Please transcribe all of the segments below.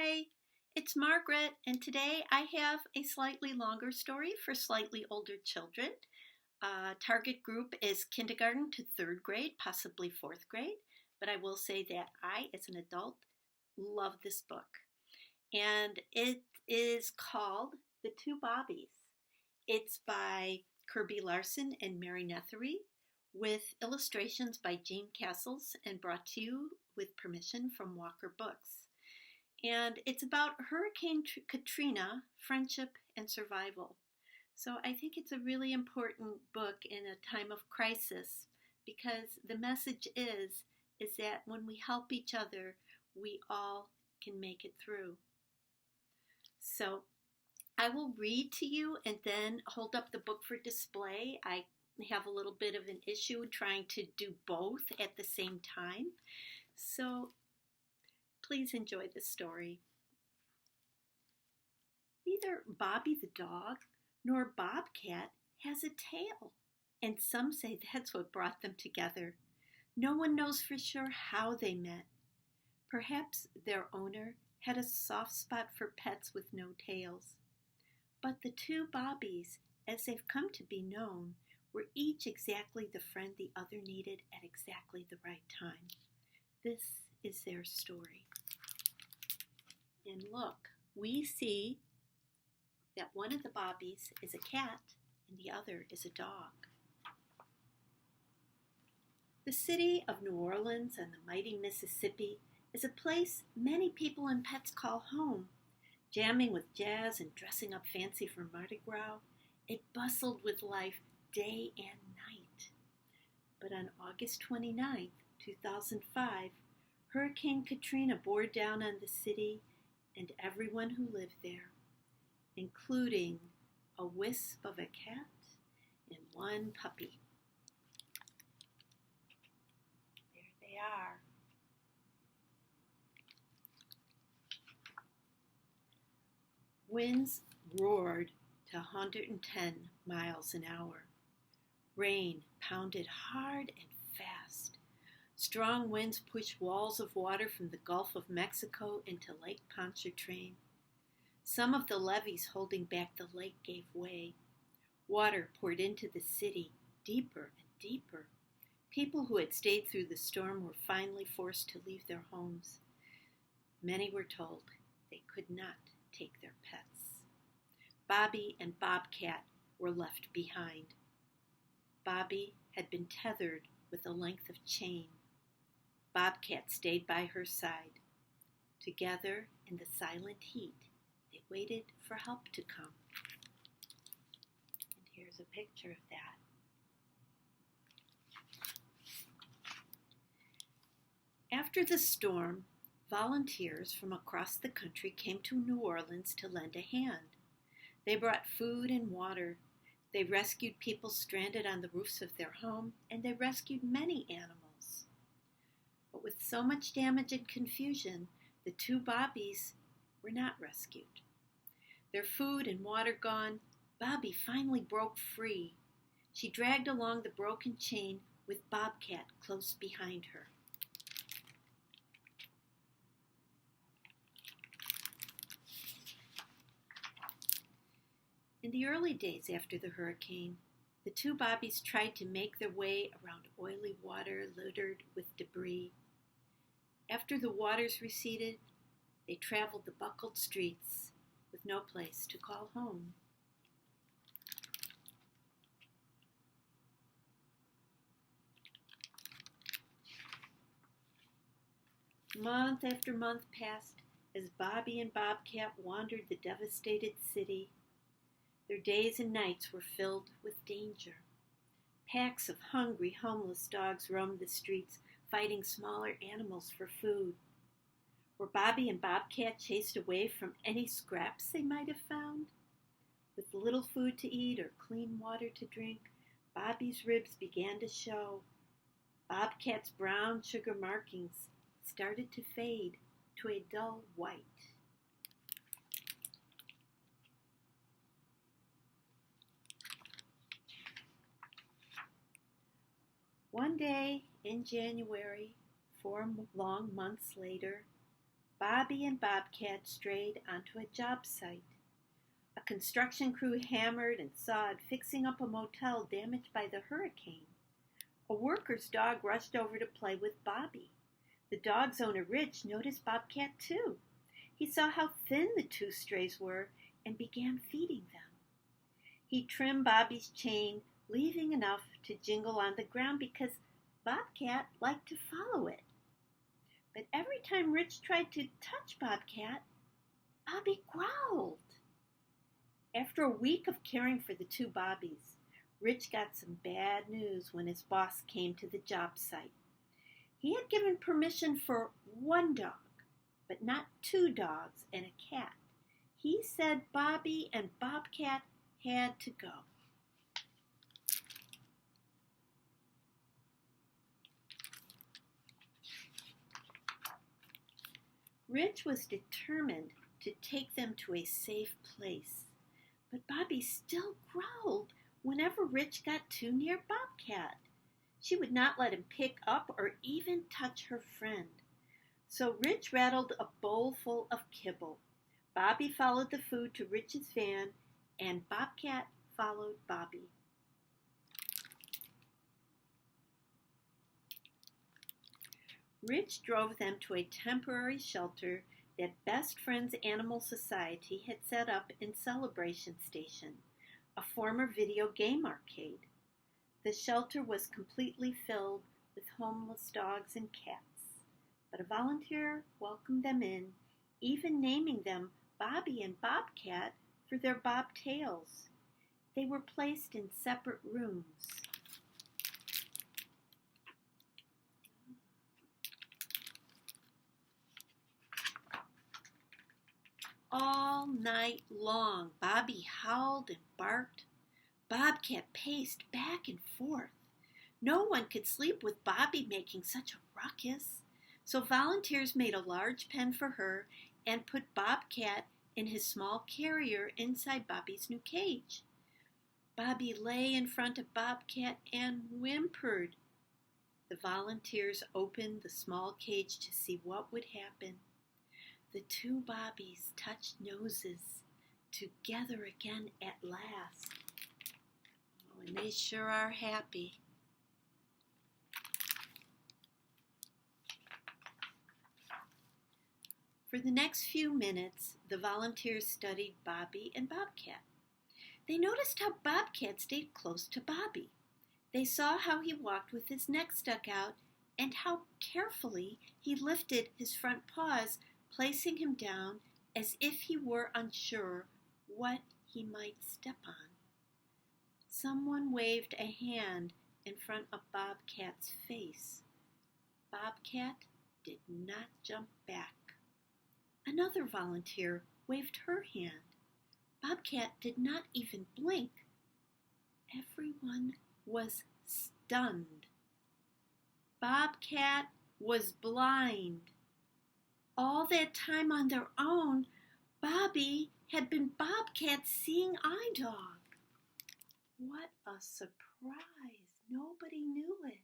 Hi, it's Margaret, and today I have a slightly longer story for slightly older children. Target group is kindergarten to third grade, possibly fourth grade, but I will say that I, as an adult, love this book. And it is called The Two Bobbies. It's by Kirby Larson and Mary Nethery, with illustrations by Jean Castles and brought to you with permission from Walker Books. And it's about Hurricane Katrina, friendship, and survival. So I think it's a really important book in a time of crisis because the message is that when we help each other, we all can make it through. So I will read to you and then hold up the book for display. I have a little bit of an issue trying to do both at the same time. So please enjoy the story. Neither Bobby the dog nor Bobcat has a tail, and some say that's what brought them together. No one knows for sure how they met. Perhaps their owner had a soft spot for pets with no tails. But the two Bobbies, as they've come to be known, were each exactly the friend the other needed at exactly the right time. This is their story. And look, we see that one of the Bobbies is a cat and the other is a dog. The city of New Orleans on the mighty Mississippi is a place many people and pets call home. Jamming with jazz and dressing up fancy for Mardi Gras, it bustled with life day and night. But on August 29th, 2005, Hurricane Katrina bore down on the city and everyone who lived there, including a wisp of a cat and one puppy. There they are. Winds roared to 110 miles an hour. Rain pounded hard and fast. Strong winds pushed walls of water from the Gulf of Mexico into Lake Pontchartrain. Some of the levees holding back the lake gave way. Water poured into the city, deeper and deeper. People who had stayed through the storm were finally forced to leave their homes. Many were told they could not take their pets. Bobby and Bobcat were left behind. Bobby had been tethered with a length of chain. Bobcat stayed by her side. Together in the silent heat, they waited for help to come. And here's a picture of that. After the storm, volunteers from across the country came to New Orleans to lend a hand. They brought food and water. They rescued people stranded on the roofs of their home, and they rescued many animals. But with so much damage and confusion, the two Bobbies were not rescued. Their food and water gone, Bobby finally broke free. She dragged along the broken chain with Bobcat close behind her. In the early days after the hurricane, the two Bobbies tried to make their way around oily water littered with debris. After the waters receded, they traveled the buckled streets with no place to call home. Month after month passed as Bobby and Bobcat wandered the devastated city. Their days and nights were filled with danger. Packs of hungry, homeless dogs roamed the streets, fighting smaller animals for food. Were Bobby and Bobcat chased away from any scraps they might have found? With little food to eat or clean water to drink, Bobby's ribs began to show. Bobcat's brown sugar markings started to fade to a dull white. One day in January, 4 long months later, Bobby and Bobcat strayed onto a job site. A construction crew hammered and sawed, fixing up a motel damaged by the hurricane. A worker's dog rushed over to play with Bobby. The dog's owner, Rich, noticed Bobcat too. He saw how thin the two strays were and began feeding them. He trimmed Bobby's chain, leaving enough to jingle on the ground because Bobcat liked to follow it. But every time Rich tried to touch Bobcat, Bobby growled. After a week of caring for the two Bobbies, Rich got some bad news when his boss came to the job site. He had given permission for one dog, but not two dogs and a cat. He said Bobby and Bobcat had to go. Rich was determined to take them to a safe place, but Bobby still growled whenever Rich got too near Bobcat. She would not let him pick up or even touch her friend. So Rich rattled a bowl full of kibble. Bobby followed the food to Rich's van, and Bobcat followed Bobby. Rich drove them to a temporary shelter that Best Friends Animal Society had set up in Celebration Station, a former video game arcade. The shelter was completely filled with homeless dogs and cats, but a volunteer welcomed them in, even naming them Bobby and Bobcat for their bobtails. They were placed in separate rooms. All night long, Bobby howled and barked. Bobcat paced back and forth. No one could sleep with Bobby making such a ruckus. So volunteers made a large pen for her and put Bobcat in his small carrier inside Bobby's new cage. Bobby lay in front of Bobcat and whimpered. The volunteers opened the small cage to see what would happen. The two Bobbies touched noses together again at last. Oh, and they sure are happy. For the next few minutes, the volunteers studied Bobby and Bobcat. They noticed how Bobcat stayed close to Bobby. They saw how he walked with his neck stuck out and how carefully he lifted his front paws, placing him down as if he were unsure what he might step on. Someone waved a hand in front of Bobcat's face. Bobcat did not jump back. Another volunteer waved her hand. Bobcat did not even blink. Everyone was stunned. Bobcat was blind. All that time on their own, Bobby had been Bobcat's seeing eye dog. What a surprise! Nobody knew it.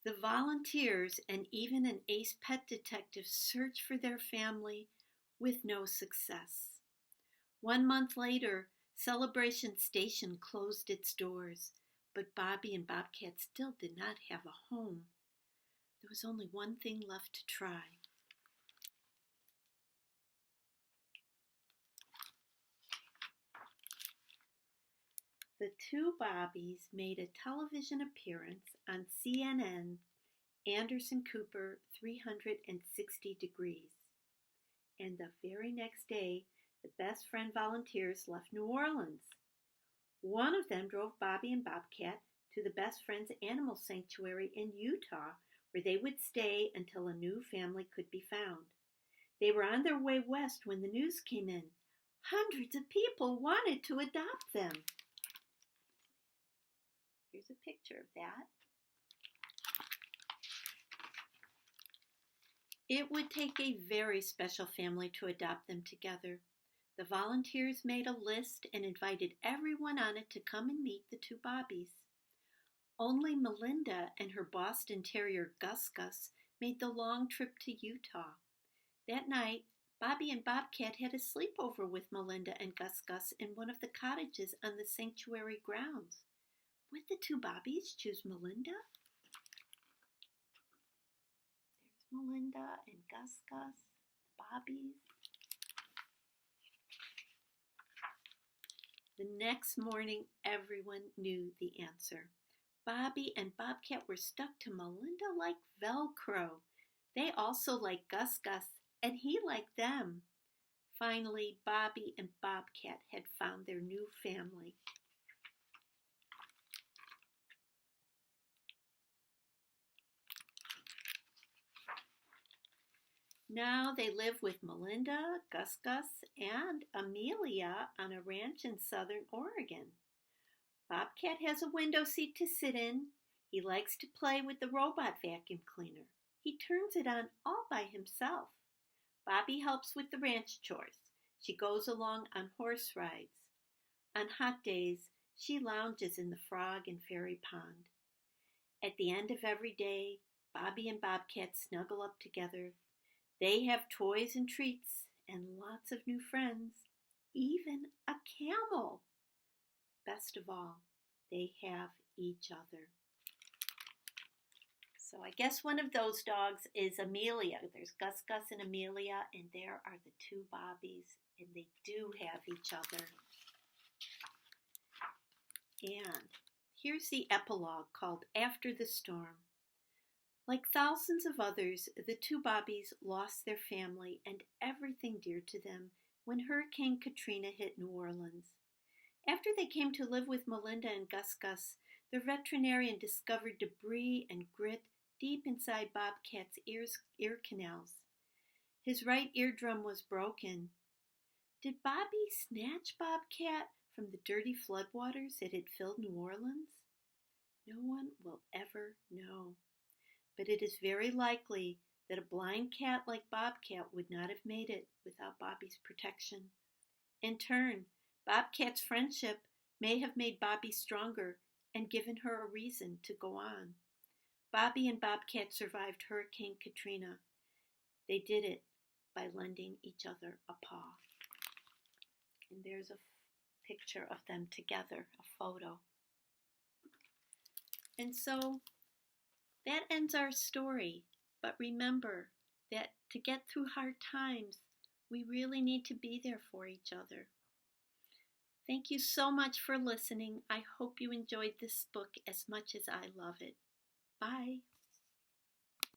The volunteers and even an ace pet detective searched for their family with no success. 1 month later, Celebration Station closed its doors, but Bobby and Bobcat still did not have a home. There was only one thing left to try. The two Bobbies made a television appearance on CNN Anderson Cooper 360 Degrees. And the very next day, the Best Friend volunteers left New Orleans. One of them drove Bobby and Bobcat to the Best Friends Animal Sanctuary in Utah, where they would stay until a new family could be found. They were on their way west when the news came in. Hundreds of people wanted to adopt them. Here's a picture of that. It would take a very special family to adopt them together. The volunteers made a list and invited everyone on it to come and meet the two Bobbies. Only Melinda and her Boston Terrier Gus Gus made the long trip to Utah. That night, Bobby and Bobcat had a sleepover with Melinda and Gus Gus in one of the cottages on the sanctuary grounds. Would the two Bobbies choose Melinda? There's Melinda and Gus Gus, the Bobbies. The next morning, everyone knew the answer. Bobby and Bobcat were stuck to Melinda like Velcro. They also liked Gus Gus, and he liked them. Finally, Bobby and Bobcat had found their new family. Now they live with Melinda, Gus Gus, and Amelia on a ranch in southern Oregon. Bobcat has a window seat to sit in. He likes to play with the robot vacuum cleaner. He turns it on all by himself. Bobby helps with the ranch chores. She goes along on horse rides. On hot days, she lounges in the frog and fairy pond. At the end of every day, Bobby and Bobcat snuggle up together. They have toys and treats and lots of new friends, even a camel. Best of all, they have each other. So I guess one of those dogs is Amelia. There's Gus Gus and Amelia, and there are the two Bobbies, and they do have each other. And here's the epilogue called After the Storm. Like thousands of others, the two Bobbies lost their family and everything dear to them when Hurricane Katrina hit New Orleans. After they came to live with Melinda and Gus Gus, the veterinarian discovered debris and grit deep inside Bobcat's ear canals. His right eardrum was broken. Did Bobby snatch Bobcat from the dirty floodwaters that had filled New Orleans? No one will ever know. But it is very likely that a blind cat like Bobcat would not have made it without Bobby's protection. In turn, Bobcat's friendship may have made Bobby stronger and given her a reason to go on. Bobby and Bobcat survived Hurricane Katrina. They did it by lending each other a paw. And there's a picture of them together, a photo. And so that ends our story. But remember that to get through hard times, we really need to be there for each other. Thank you so much for listening. I hope you enjoyed this book as much as I love it. Bye.